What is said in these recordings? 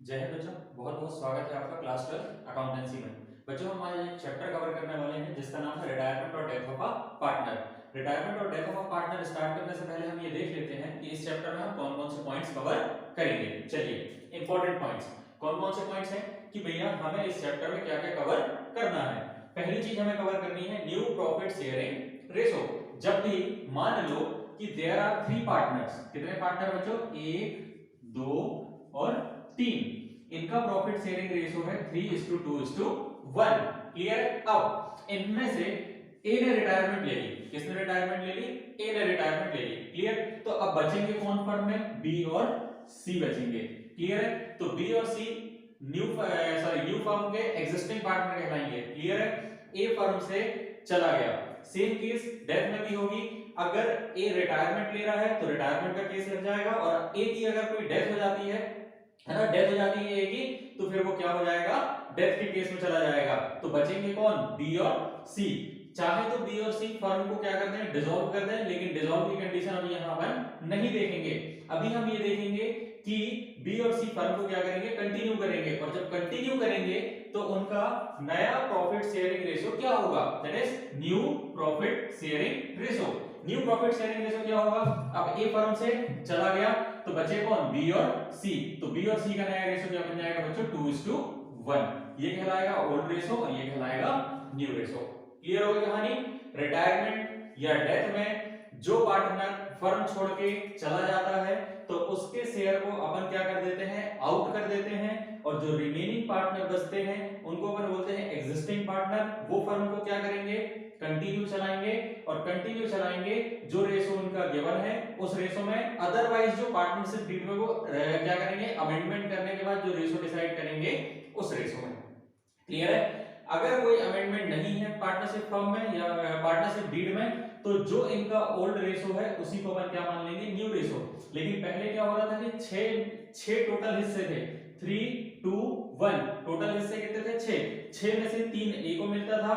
जय हिंद बच्चों, बहुत बहुत स्वागत है आपका क्लास 12 अकाउंटेंसी में। बच्चों हम आज एक चैप्टर कवर करने वाले हैं जिसका नाम है रिटायरमेंट और death of a partner. Retirement और death of a partner start करने से पहले हम ये देख लेते हैं कि इस चैप्टर में हम कौन कौन से पॉइंट्स कवर करेंगे। चलिए, इंपॉर्टेंट पॉइंट्स कौन कौन से पॉइंट्स हैं कि भैया हमें इस चैप्टर में क्या क्या कवर करना है। पहली चीज हमें कवर करनी है न्यू प्रॉफिट शेयरिंग रेशो। जब भी मान लो कि देयर आर थ्री पार्टनर्स, कितने पार्टनर बच्चों, एक, दो और तीन, इनका प्रॉफिट शेयरिंग रेशियो है 3:2:1। क्लियर है। अब इनमें से ए ने रिटायरमेंट ले ली, किसने रिटायरमेंट ले ली, ए ने रिटायरमेंट ले ली। क्लियर। तो अब बचेंगे कौन फर्म में, बी और सी बचेंगे। क्लियर है। तो बी और सी न्यू फर्म के एग्जिस्टिंग पार्टनर कहलाएंगे। क्लियर है। ए फर्म से चला गया, सेम केस डेथ में भी होगी। अगर ए रिटायरमेंट ले रहा है तो रिटायरमेंट का केस लग जाएगा, और ए की अगर कोई डेथ हो जाती है ना, डेथ हो जाती है ए की, तो फिर वो क्या हो जाएगा, डेथ के केस में चला जाएगा। तो बचेंगे कौन, बी और सी। चाहे तो बी और सी फर्म को क्या कर दें, डिसॉल्व कर दें, लेकिन डिसॉल्व की कंडीशन हम यहाँ पर नहीं देखेंगे। अभी हम ये देखेंगे कि बी और सी फर्म को क्या करेंगे, कंटिन्यू करेंगे। और जब कंटिन्यू करेंगे तो उनका नया प्रॉफिट शेयरिंग रेशियो क्या होगा, that is new profit sharing ratio. New profit sharing ratio क्या होगा, अब ए फर्म से चला गया तो बचे कौन, बी और सी। तो बी और सी का नया रेशियो क्या बन जाएगा बच्चों, 2:1। ये कहलाएगा ओल्ड रेशियो और ये कहलाएगा न्यू रेशियो। क्लियर हो गई कहानी। रिटायरमेंट या डेथ में जो पार्टनर फर्म छोड़ के चला जाता है तो उसके शेयर को अपन क्या कर देते हैं, आउट कर देते हैं, और जो रिमेनिंग पार्टनर बचते हैं उनको अपन बोलते हैं एग्जिस्टिंग पार्टनर। वो फर्म को क्या करेंगे, कंटिन्यू चलाएंगे, और कंटिन्यू चलाएंगे जो रेशो उनका गिवन है उस रेशो में। अदरवाइज जो पार्टनरशिप डीड में वो क्या करेंगे, अमेंडमेंट करने के बाद जो रेशो डिसाइड करेंगे उस रेशो में। क्लियर है। अगर कोई अमेंडमेंट नहीं है पार्टनरशिप फर्म में या पार्टनरशिप डीड में, तो जो इनका ओल्ड रेशो है उसी को अपन क्या मान लेंगे, न्यू रेशो। लेकिन पहले क्या हो रहा था कि छह टोटल हिस्से थे, 3:2:1। टोटल हिस्से कितने थे, छह में से 3 ए को मिलता था,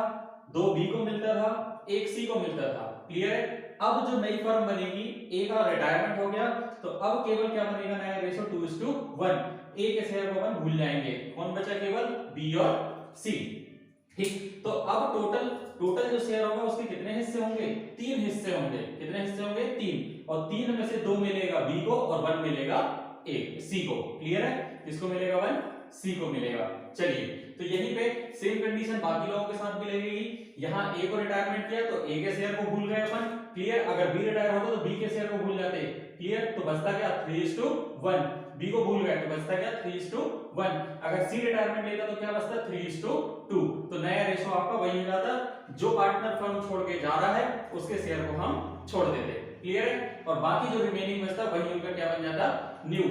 2 बी को मिलता था, 1 सी को मिलता था। क्लियर है। अब जो नई फर्म बनेगी, ए का रिटायरमेंट हो गया, तो अब केवल क्या बनेगा, नया रेशो 2:1। ए के शेयर को अपन भूल जाएंगे, कौन बचा, केवल बी और सी। ठीक। तो अब टोटल टोटल जो शेयर होगा उसके कितने हिस्से होंगे, 3 हिस्से होंगे। कितने हिस्से होंगे, 3, और 3 में से 2 मिलेगा बी को और 1 मिलेगा ए सी को। क्लियर है। किसको मिलेगा, 1 सी को मिलेगा। चलिए, तो यहीं पे सेम कंडीशन बाकी लोगों के साथ भी लगेगी। यहाँ ए को रिटायरमेंट किया तो ए के शेयर को भूल गए अपन। क्लियर। अगर बी रिटायर होता तो बी के शेयर को भूल जाते। क्लियर। तो बचता क्या, 3:1। बी को भूल गए तो बचता क्या, 3:1। अगर सी रिटायरमेंट लेता तो क्या बचता, 3:2। तो नया रेशो आपका वही हो जाता, जो पार्टनर फर्म छोड़ के जा रहा है उसके शेयर को हम छोड़ देते। क्लियर है। और बाकी जो रिमेनिंग बचता वही उनका क्या बन जाता, न्यू।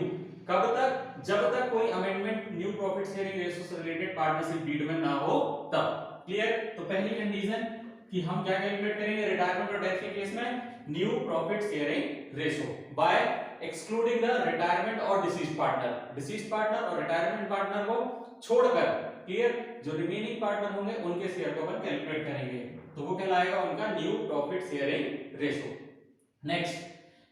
कब तक, जब तक कोई amendment new profit sharing ratio से रिलेटेड पार्टनरशिप डीड में ना हो तब। क्लियर। तो पहली कंडीशन कि हम क्या कैलकुलेट करेंगे रिटायरमेंट और डेथ के केस में, new profit sharing ratio by excluding the retirement और डिसीज्ड पार्टनर। डिसीज्ड पार्टनर और रिटायरमेंट पार्टनर को छोड़कर, क्लियर, जो रिमेनिंग पार्टनर होंगे उनके शेयर को अपन कैलकुलेट करेंगे, तो वो कहलाएगा उनका new profit sharing ratio. Next,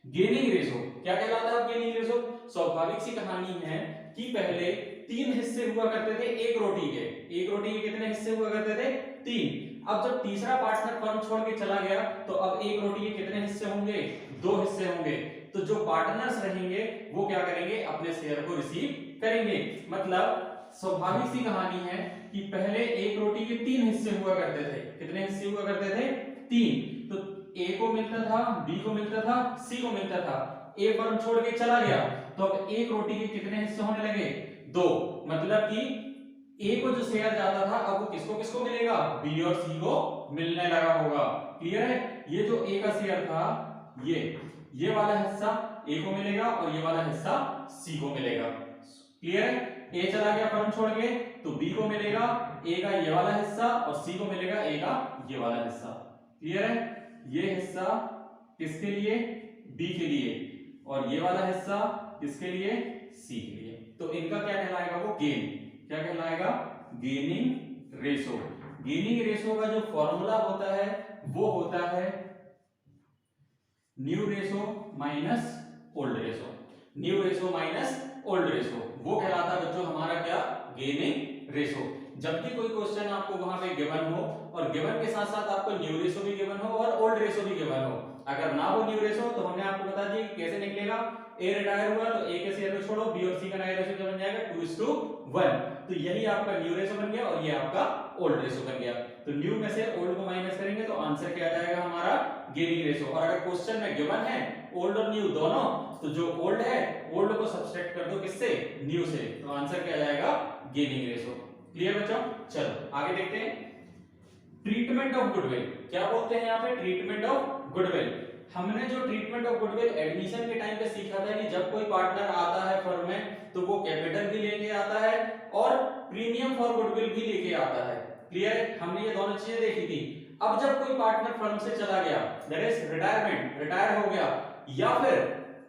gaining ratio. क्या कहलाता है गेनिंग रेशियो, स्वाभाविक सी कहानी है कि पहले 3 हिस्से हुआ करते थे एक रोटी के। एक रोटी के कितने हिस्से हुआ करते थे, 3। अब जब तीसरा पार्टनर फर्म छोड़ के चला गया तो अब एक रोटी के कितने हिस्से होंगे, 2 हिस्से होंगे। तो जो पार्टनर्स रहेंगे वो क्या करेंगे, अपने शेयर को रिसीव करेंगे। मतलब स्वाभाविक सी कहानी है कि पहले एक रोटी के 3 हिस्से हुआ करते थे। कितने हिस्से हुआ करते थे, 3। तो ए को मिलता था, बी को मिलता था, सी को मिलता था। ए फर्म छोड़ के चला गया तो अब एक रोटी के कितने हिस्से होने लगे, 2। मतलब कि ए को जो शेयर जाता था अब वो किसको किसको मिलेगा, बी और सी को मिलने लगा होगा। क्लियर है। ये जो ए का शेयर था, ये वाला हिस्सा ए को मिलेगा और ये वाला हिस्सा सी को मिलेगा। क्लियर है। ए चला गया फर्म छोड़ के तो बी को मिलेगा ए का ये वाला हिस्सा और सी को मिलेगा ए का ये वाला हिस्सा। क्लियर है। ये हिस्सा किसके लिए, बी के लिए, और ये वाला हिस्सा किसके लिए, सी के लिए। तो इनका क्या कहलाएगा, वो गेन। क्या कहलाएगा, गेनिंग रेशो। गेनिंग रेशो का जो फॉर्मूला होता है वो होता है new ratio minus old ratio. New ratio minus old ratio वो कहलाता है बच्चों हमारा गेनिंग रेशो। जब भी कोई क्वेश्चन आपको वहां पे गिवन हो और गिवन के साथ साथ आपको न्यू रेशो भी गिवन हो और ओल्ड रेशो भी गिवन हो, अगर ना हो न्यू रेशो तो हमने आपको बता दिया कि कैसे निकलेगा। ए रिटायर हुआ तो ए के शेयर को छोड़ो, बी और सी का नया रेशो क्या बन जाएगा 2:1। तो यही आपका न्यू रेशो बन गया और ये आपका ओल्ड रेशो बन गया। तो न्यू में से ओल्ड को माइनस करेंगे तो आंसर क्या आ जाएगा हमारा गेनिंग रेशो। और अगर क्वेश्चन में गिवन है ओल्ड और न्यू दोनों, तो जो ओल्ड है ओल्ड को सब्सट्रैक्ट कर दो किससे, न्यू से, तो आंसर क्या आ जाएगा गेनिंग रेशो। क्लियर बच्चों? चलो आगे देखते हैं। ट्रीटमेंट ऑफ गुडविल, क्या बोलते हैं यहाँ पे, ट्रीटमेंट ऑफ गुडविल। हमने जो ट्रीटमेंट ऑफ गुडविल एडमिशन के टाइम पे सीखा था कि जब कोई पार्टनर आता है फर्म में तो वो कैपिटल भी लेके आता है और प्रीमियम फॉर गुडविल भी लेके आता है। क्लियर है? हमने ये दोनों चीजें देखी थी। अब जब कोई पार्टनर फर्म से चला गया, दैट इज रिटायरमेंट, रिटायर हो गया, या फिर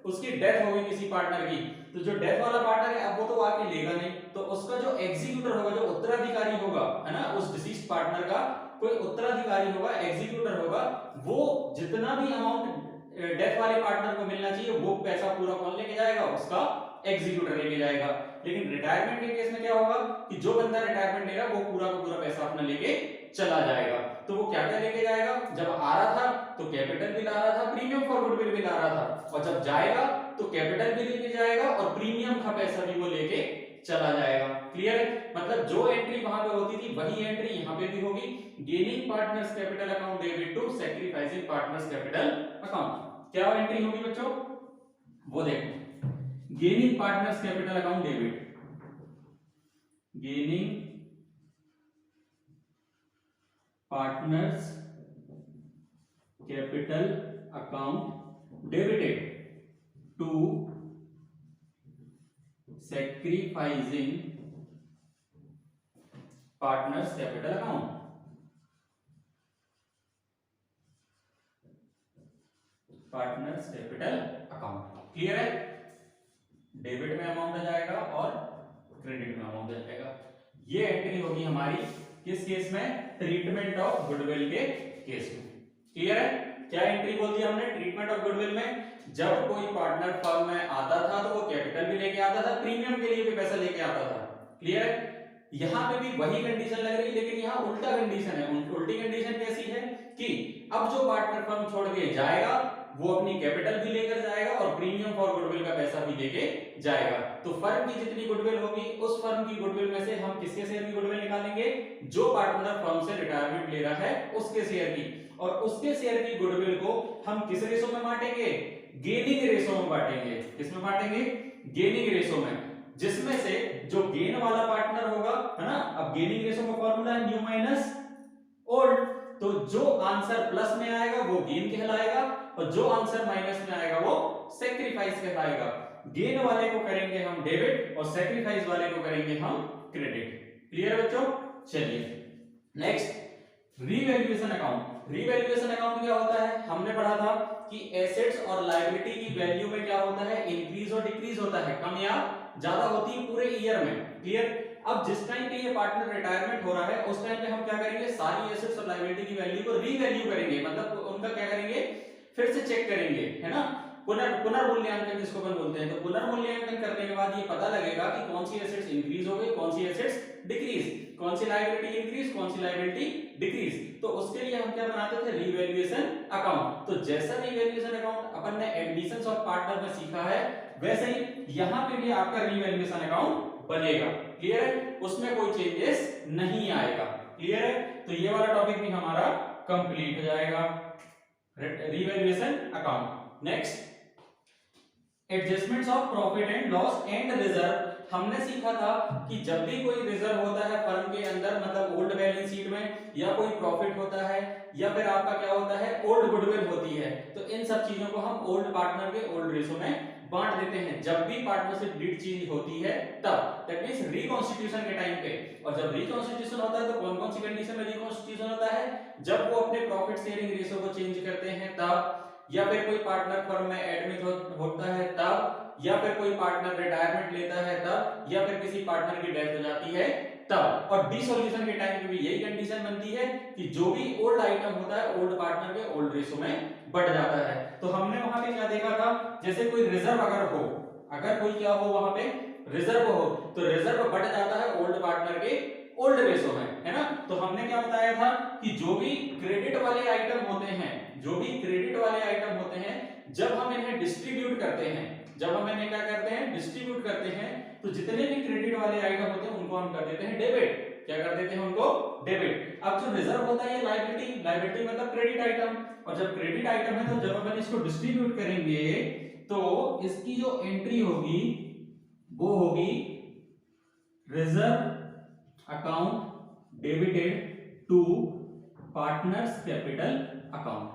उसकी डेथ हो गई किसी पार्टनर की, तो जो डेथ वाला पार्टनर है अब वो तो आके लेगा नहीं, तो उसका जो एग्जीक्यूटर होगा, जो उत्तराधिकारी होगा, है ना, उस डिसीज्ड पार्टनर का कोई उत्तराधिकारी होगा, एग्जीक्यूटर होगा, वो जितना भी अमाउंट डेथ वाले पार्टनर को मिलना चाहिए वो पैसा पूरा कौन लेके जाएगा, उसका एग्जीक्यूटर लेके जाएगा। लेकिन रिटायरमेंट के केस में क्या होगा कि जो बंदा रिटायरमेंट ले रहा है वो पूरा का पूरा पैसा अपना लेके चला जाएगा। तो वो क्या क्या लेके जाएगा, जब आ रहा था तो कैपिटल भी ला रहा था, प्रीमियम फॉर गुडविल भी ला रहा था, और जब जाएगा तो कैपिटल भी लेके जाएगा और प्रीमियम का पैसा भी वो लेके चला जाएगा। क्लियर है? मतलब जो एंट्री वहां पे होती थी वही एंट्री यहां पे भी होगी। Gaining partners capital account debit to sacrificing partners capital account. क्या एंट्री होगी बच्चों, वो देखो। Gaining partners capital account debit, gaining partners capital account debited to sacrificing partners capital account. Partners capital account. Clear है? डेबिट में amount आ जाएगा और क्रेडिट में अमाउंट आ जाएगा। ये एंट्री होगी हमारी किस केस में, ट्रीटमेंट ऑफ गुडविल के केस में। क्लियर है? क्या एंट्री बोल दिया हमने ट्रीटमेंट ऑफ गुडविल में, जब कोई पार्टनर फर्म में आता था तो वो कैपिटल भी लेके आता था, प्रीमियम के लिए भी पैसा लेके आता था। क्लियर है? यहां पे भी वही कंडीशन लग रही है, लेकिन यहां उल्टा कंडीशन है। उल्टी कंडीशन कैसी है कि अब जो पार्टनर फर्म छोड़ के जाएगा वो अपनी कैपिटल भी लेकर जाएगा और प्रीमियम फॉर गुडविल का पैसा भी लेके जाएगा। तो फर्म की जितनी गुडविल होगी उस फर्म की गुडविल में से हम किसके शेयर की गुडविल निकालेंगे, जो पार्टनर फर्म से रिटायरमेंट ले रहा है उसके शेयर की, और उसके शेयर की गुडविल को हम किस रेशो में बांटेंगे, गेनिंग रेशो में बांटेंगे। किसमें बांटेंगे, गेनिंग रेशो में, जिसमें से जो गेन वाला पार्टनर होगा, है ना, अब गेनिंग रेशो का फॉर्मूला है न्यू माइनस ओल्ड, तो जो आंसर प्लस में आएगा वो गेन कहलाएगा और जो आंसर माइनस में आएगा वो सैक्रिफाइस कहलाएगा। गेन वाले को करेंगे हम डेबिट और सैक्रिफाइस वाले को करेंगे हम क्रेडिट। क्लियर है बच्चों? चलिए next, revaluation account. Revaluation account क्या होता है, हमने पढ़ा था कि एसेट्स और लायबिलिटी की वैल्यू में क्या होता है, इंक्रीज और डिक्रीज होता है, कम या ज्यादा होती है पूरे ईयर में। क्लियर? अब जिस टाइम पे ये पार्टनर रिटायरमेंट हो रहा है उस टाइम पे हम क्या करेंगे, सारी एसेट्स और लायबिलिटी की वैल्यू को रीवैल्यू करेंगे, मतलब उनका क्या करेंगे, फिर से चेक करेंगे, है ना, पुनर्मूल्यांकन जिसको अपन बोलते हैं। तो पुनर्मूल्यांकन करने के बाद ये पता लगेगा कि कौन सी एसेट्स इंक्रीज हो गई, कौन सी एसेट्स डिक्रीज, कौन सी लायबिलिटी इंक्रीज, कौन सी लायबिलिटी डिक्रीज। तो उसके लिए हम क्या बनाते थे, रीवैल्यूएशन अकाउंट। तो जैसा रीवैल्यूएशन अकाउंट अपन ने एडमिशंस ऑफ पार्टनर में सीखा है, वैसे ही यहां पे भी आपका रीवैल्यूएशन अकाउंट बनेगा। क्लियर है? उसमें कोई चेंजेस नहीं आएगा। क्लियर है? तो ये वाला टॉपिक भी हमारा कंप्लीट हो जाएगा, revaluation account. Next, adjustments of profit and loss and reserve. हमने सीखा था कि जब भी कोई रिजर्व होता है फर्म के अंदर, मतलब ओल्ड बैलेंस शीट में, या कोई प्रॉफिट होता है, या फिर आपका क्या होता है, ओल्ड गुडविल होती है, तो इन सब चीजों को हम ओल्ड पार्टनर के ओल्ड रेशो में बांट देते हैं जब भी पार्टनरशिप डीड चेंज होती है तब, दैट मींस रिकॉन्स्टिट्यूशन के टाइम पे। और जब रिकॉन्स्टिट्यूशन होता है तो कौन कौन सी कंडीशन में रिकॉन्स्टिट्यूशन होता है, जब वो अपने प्रॉफिट शेयरिंग रेशो को चेंज करते हैं तब, या फिर कोई पार्टनर फर्म में एडमिट होता है तब, या फिर कोई पार्टनर रिटायरमेंट लेता है तब, या फिर किसी पार्टनर की डेथ हो जाती है तब। और डिसोल्यूशन के टाइम पे भी यही कंडीशन बनती है कि जो भी ओल्ड आइटम होता है ओल्ड पार्टनर के ओल्ड रेशो में बढ़ जाता है। तो हमने वहां पे क्या देखा था, जैसे कोई रिजर्व अगर हो, अगर कोई क्या हो वहां पे रिजर्व हो, तो रिजर्व बढ़ जाता है ओल्ड पार्टनर के ओल्ड रेशो में, है ना। तो हमने क्या बताया था कि जो भी क्रेडिट वाले आइटम होते हैं, जो भी क्रेडिट वाले आइटम होते हैं, जब हम इन्हें डिस्ट्रीब्यूट करते हैं, जब हम इन्हें क्या करते हैं, डिस्ट्रीब्यूट करते हैं, तो जितने भी क्रेडिट वाले आइटम होते हैं उनको हम कर देते हैं डेबिट। क्या कर देते हैं उनको, डेबिट। अब जो रिजर्व होता है ये लायबिलिटी, लायबिलिटी मतलब क्रेडिट आइटम, और जब क्रेडिट आइटम है तो जब अपन इसको डिस्ट्रीब्यूट करेंगे तो इसकी जो एंट्री होगी वो होगी reserve account debited to partners capital account.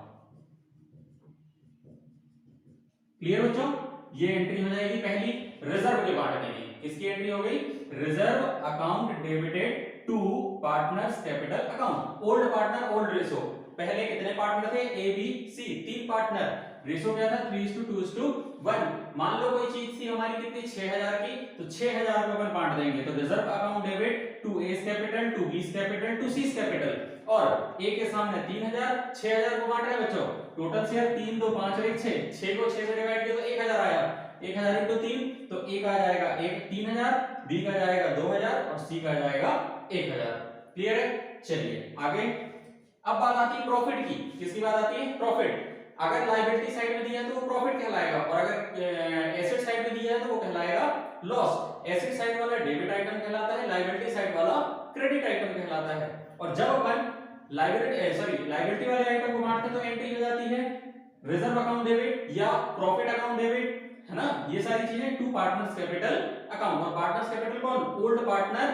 Clear बच्चों, ये एंट्री हो जाएगी पहली रिजर्व के पार्ट में। किसकी एंट्री हो गई, reserve account debited to partners capital account. Old partner old ratio, पहले कितने पार्टनर थे, A B C, 3 partner, ratio क्या था 3:2:1। मान लो कोई चीज थी हमारी कितनी 6000 की, तो 6000 को अपन बांट देंगे, तो reserve account debit to A's capital to B's capital to C's capital, और ए के सामने 3000, 6000 को बांट रहे हैं बच्चों, टोटल शेयर 3 2 5 और 1 6, 6 को 6 से डिवाइड किया तो 1000 आया, 1000 into 3 तो ए का आ जाएगा 3000, बी का जाएगा 2000 और सी का जाएगा 1000। क्लियर है, चलिए आगे। अब बात आती है प्रॉफिट की। किसकी बात आती है, प्रॉफिट। अगर लायबिलिटी साइड में दिया है तो वो प्रॉफिट कहलाएगा, और अगर एसेट साइड में दिया है तो वो कहलाएगा लॉस। एसेट साइड वाला डेबिट आइटम कहलाता है, लायबिलिटी साइड वाला क्रेडिट आइटम कहलाता है। और जब अपन लायबिलिटी वाले आइटम को बांटते तो एंट्री हो जाती है रिजर्व अकाउंट डेबिट या प्रॉफिट अकाउंट डेबिट, है ना। ये सारी चीजें टू पार्टनर्स कैपिटल अकाउंट, और पार्टनर्स कैपिटल कौन, ओल्ड पार्टनर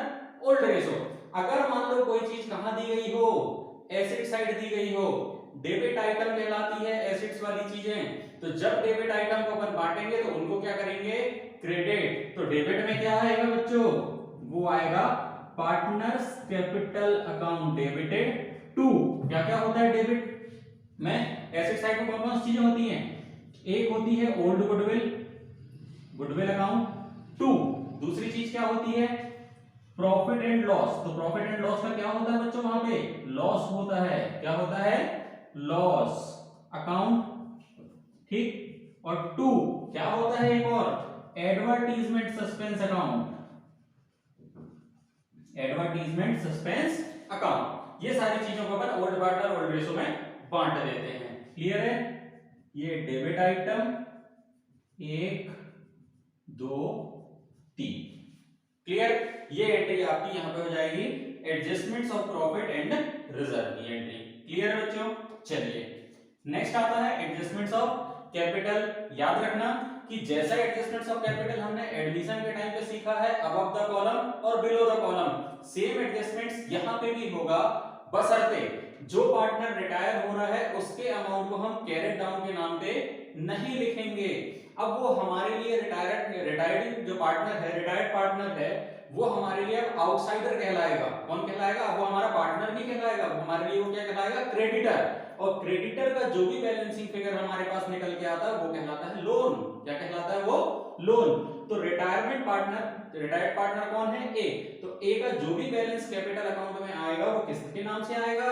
ओल्ड रेशो। अगर मान लो कोई चीज कहां दी गई हो, एसेट साइड दी गई हो, डेबिट आइटम कहलाती है एसेट्स वाली चीजें। तो जब डेबिट आइटम को अपन बांटेंगे तो उनको क्या करेंगे, क्रेडिट। तो डेबिट में क्या आएगा बच्चों, वो आएगा partners capital account debited to, क्या क्या होता है डेबिट में, एसेट साइड में कौन कौन सी चीजें होती हैं, एक होती है old goodwill, goodwill account, two दूसरी चीज क्या होती है, प्रॉफिट एंड लॉस। तो प्रॉफिट एंड लॉस का क्या होता है बच्चों, वहां पे लॉस होता है, क्या होता है, लॉस अकाउंट, ठीक। और टू क्या होता है, एक और advertisement suspense account, advertisement suspense account. ये सारी चीजों को अपन ओल्ड पार्टनर ओल्ड रेशो में बांट देते हैं। क्लियर है, ये डेबिट आइटम 1 2 3। क्लियर, ये एंट्री आपकी यहां पे हो जाएगी adjustments of profit and reserve की एंट्री। क्लियर है बच्चों, चलिए नेक्स्ट आता है एडजस्टमेंट्स ऑफ कैपिटल। याद रखना कि जैसा एडजस्टमेंट्स ऑफ कैपिटल हमने एडमिशन के टाइम पे सीखा है अबव द कॉलम और below the column, same adjustments यहां पे भी होगा, बशर्ते जो पार्टनर रिटायर हो रहा है उसके अमाउंट को हम कैरेट डाउन के नाम पे नहीं लिखेंगे। अब वो हमारे लिए रिटायर्ड जो पार्टनर है, रिटायर्ड पार्टनर है, वो हमारे लिए अब आउटसाइडर कहलाएगा। कौन कहलाएगा, वो हमारा पार्टनर नहीं कहलाएगा, वो हमारे लिए वो क्या कहलाएगा, क्रेडिटर। और क्रेडिटर का जो भी बैलेंसिंग फिगर हमारे पास निकल के आता है वो कहलाता है लोन। क्या कहलाता है वो, लोन। तो रिटायरमेंट पार्टनर, रिटायर्ड पार्टनर कौन है, ए। तो ए का जो भी बैलेंस कैपिटल अकाउंट में आएगा वो किसके नाम से आएगा,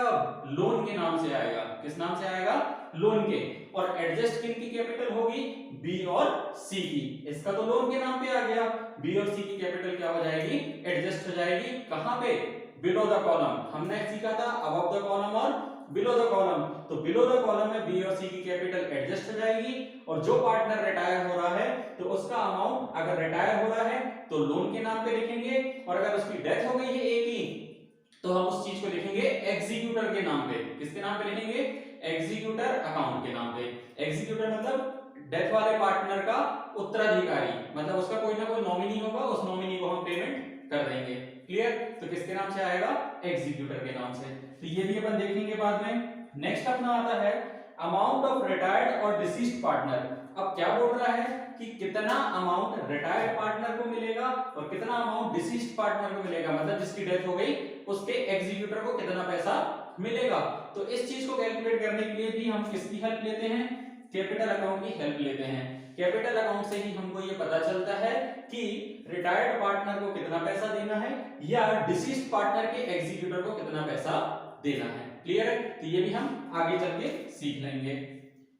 लोन के नाम से आएगा। किस नाम से आएगा, लोन के। और एडजस्ट किनकी कैपिटल होगी, बी और सी की। इसका तो लोन के नाम पे आ गया, बी और सी की कैपिटल क्या हो जाएगी, एडजस्ट हो जाएगी। कहां पे, बिलो द कॉलम। हमने सीखा था अबव द कॉलम और बिलो द कॉलम। तो बिलो द कॉलम में बी और सी की कैपिटल एडजस्ट हो जाएगी, और जो पार्टनर रिटायर हो रहा है तो उसका अमाउंट अगर रिटायर हो रहा है तो लोन के नाम पे लिखेंगे, और अगर उसकी डेथ हो गई है ए की तो हम उस चीज को लिखेंगे एग्जीक्यूटर के नाम पे। किसके नाम पे लिखेंगे, एग्जीक्यूटर अकाउंट के नाम पे। एग्जीक्यूटर मतलब डेथ वाले पार्टनर का उत्तराधिकारी, मतलब उसका कोई ना कोई नॉमिनी होगा, उस नॉमिनी को हम पेमेंट कर देंगे। क्लियर, तो किसके नाम से आएगा, एग्जीक्यूटर के नाम से। तो ये भी अपन देखेंगे बाद में। नेक्स्ट अपना आता है अमाउंट ऑफ रिटायर्ड और डिसीज्ड पार्टनर। अब क्या बोल रहा है कि कितना अमाउंट रिटायर्ड पार्टनर को मिलेगा और कितना अमाउंट डिसीज्ड पार्टनर को मिलेगा, मतलब जिसकी डेथ हो गई उसके एग्जीक्यूटर को कितना पैसा मिलेगा। तो इस चीज को कैलकुलेट करने के लिए भी हम किसकी हेल्प लेते हैं, कैपिटल अकाउंट की हेल्प लेते हैं। कैपिटल अकाउंट से ही हमको ये पता चलता है कि रिटायर्ड पार्टनर को कितना पैसा देना है या डिसीज्ड पार्टनर के एग्जीक्यूटर को कितना पैसा देना है। क्लियर है, तो ये भी हम आगे चल के सीख लेंगे।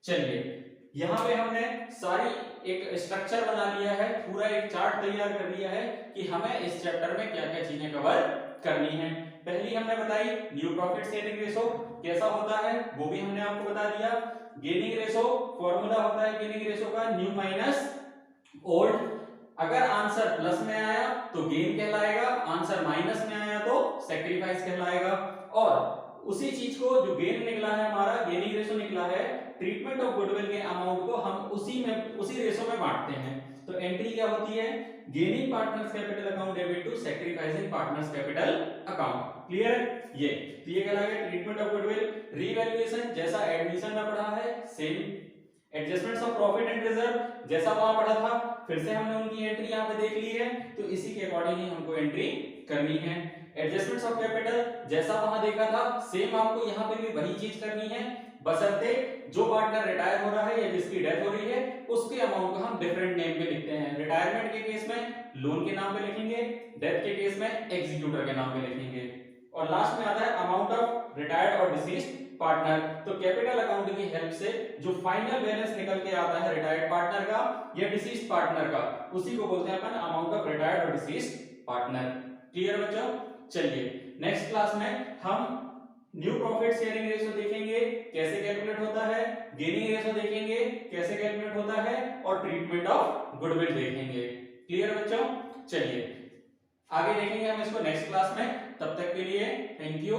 चलिए, यहाँ पे हमने सारी एक स्ट्रक्चर बना लिया है, पूरा एक चार्ट तैयार कर लिया है कि हमें इस चैप्टर में क्या क्या चीजें कवर करनी है। पहली हमने बताई न्यू प्रॉफिट शेयरिंग रेशो कैसा होता है वो भी हमने आपको बता दिया। गेनिंग रेशो फॉर्मूला होता है गेनिंग रेशो का न्यू माइनस ओल्ड। अगर आंसर प्लस में आया तो गेन कहलाएगा, आंसर माइनस में आया तो सैक्रिफाइस कहलाएगा। और उसी चीज को जो गेन निकला है हमारा गेनिंग रेशो निकला है, ट्रीटमेंट ऑफ गुडविल के अमाउंट को हम उसी रेशो में बांटते हैं। तो एंट्री क्या होती है, gaining partners capital account debit to sacrificing partners capital account. Clear है ये? तो ये कहलाएगा ट्रीटमेंट ऑफ गुडविल। रीवैल्यूएशन जैसा एडमिशन में पढ़ा है same. Adjustments of profit and reserve जैसा वहां पढ़ा था, फिर से हमने उनकी एंट्री यहां पे देख ली है, तो इसी के अकॉर्डिंग ही हमको एंट्री करनी है। एडजस्टमेंट्स ऑफ कैपिटल जैसा वहां देखा था सेम आपको यहां पे भी वही चीज करनी है, बशर्ते जो पार्टनर रिटायर हो रहा है या जिसकी डेथ हो रही है उसके अमाउंट को हम डिफरेंट नेम पे लिखते हैं। रिटायरमेंट के केस में लोन के नाम पे लिखेंगे, डेथ के केस में एग्जीक्यूटर के नाम पे लिखेंगे। और लास्ट में आता है अमाउंट ऑफ रिटायर्ड और डिसीज्ड पार्टनर। तो कैपिटल अकाउंट की हेल्प से जो फाइनल बैलेंस निकल के आता है रिटायर्ड पार्टनर का या डिसीज्ड पार्टनर का, उसी को बोलते हैं अपन अमाउंट ऑफ रिटायर्ड और डिसीज्ड पार्टनर। क्लियर बच्चों? चलिए नेक्स्ट क्लास में हम न्यू प्रॉफिट शेयरिंग रेशो देखेंगे कैसे कैलकुलेट होता है, गेनिंग रेशो देखेंगे कैसे कैलकुलेट होता है, और ट्रीटमेंट ऑफ गुडविल देखेंगे। क्लियर बच्चों? चलिए आगे देखेंगे हम इसको नेक्स्ट क्लास में। तब तक के लिए थैंक यू।